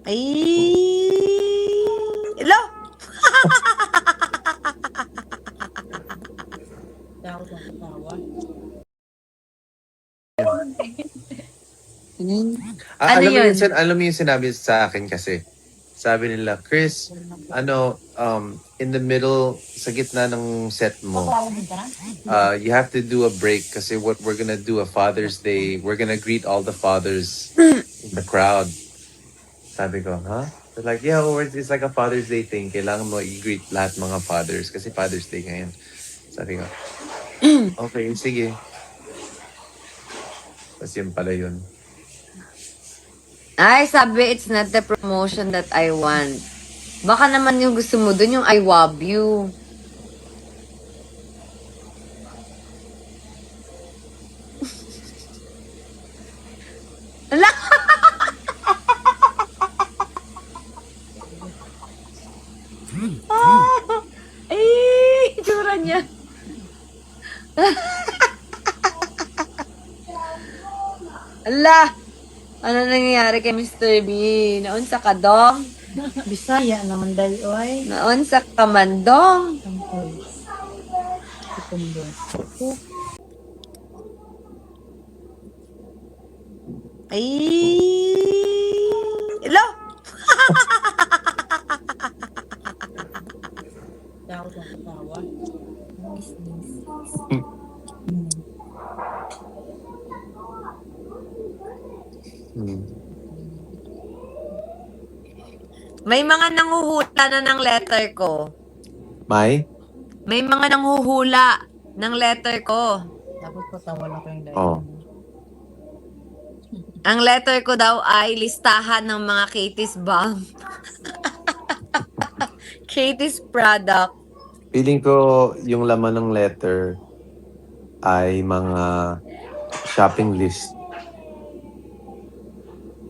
Ay! Hello? Takot ang katawa. Ano yun? Alam mo yung sinabi sa akin kasi. Sabi nila, Chris, in the middle, sa gitna ng set mo, you have to do a break kasi what we're gonna do a Father's Day, we're gonna greet all the fathers in the crowd. Sabi ko, huh? They're like, yeah, it's like a Father's Day thing. Kailangan mo i-greet lahat mga fathers kasi Father's Day ngayon. Sabi ko, okay, sige. Tapos yun pala yun. Ay, sabi, it's not the promotion that I want. Baka naman yung gusto mo dun, yung I love you. Ala! Ay, itsura niya. Ala! Ano nangyayari kay Mr. B? Naunsa ka, dong? Bisaya naman dahil, oy. Naunsa ka man, dong? Tangkoy. Itundo. Ay! Hello? Takot ang katawa. May mga nanghuhula na ng letter ko. May? May mga nanghuhula ng letter ko. Dapat patawa lang ko yung dahil. Oh. Ang letter ko daw ay listahan ng mga Katie's Balm. Katie's product. Feeling ko yung laman ng letter ay mga shopping list.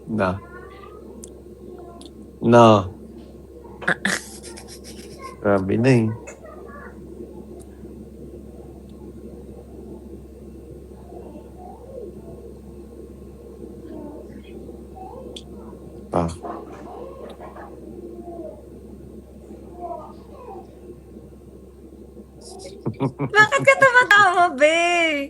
Na. Grabe na eh. Pa. Bakit ka tumatawa, be?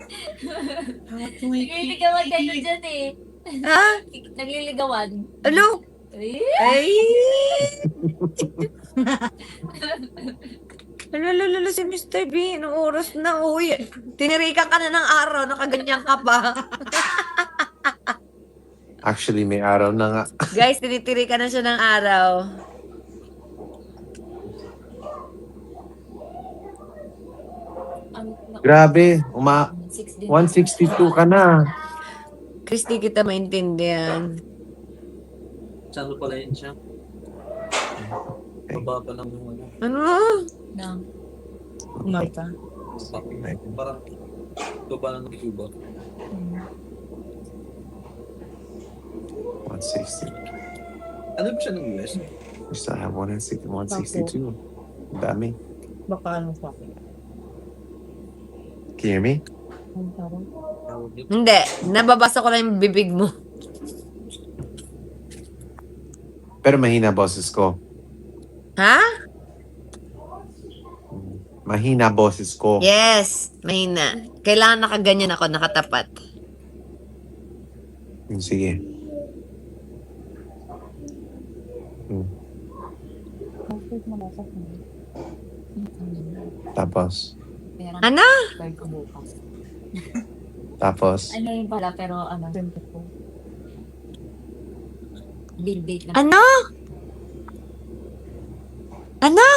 Nagliligawan kayo dyan eh. Ha? Nagliligawan. Ano? Eh? Ay! Lalo, si Mr. B, nung oras na, uy. Tinirikan ka na ng araw, nakaganyan ka pa. Actually, may araw na nga. Guys, tinitirikan na siya ng araw. Grabe, 6 din. 162 ka na. Christy, kita maintindihan. Saan pala yun siya? Baba pa lang yung ano. Ano? Nang. Kumain ka. Parang baba lang ng Cuba. 160. Ano ba siya ng US? We still have 162. Ang dami. Baka ano sa akin. Can you hear me? Ang tawag. Tawag yun. Hindi, nababasa ko lang yung bibig mo. Pero mahina boses ko. Ha? Mahina boses ko. Yes, mahina. Kailangan nakaganyan ako, nakatapat. Sige. Bakit malasa ko? Tapos. Pero, Ano? Dahil ko bukas. Tapos. ano yun pala, pero ano, Siyempre ko. bill date lang. Ano? Ano?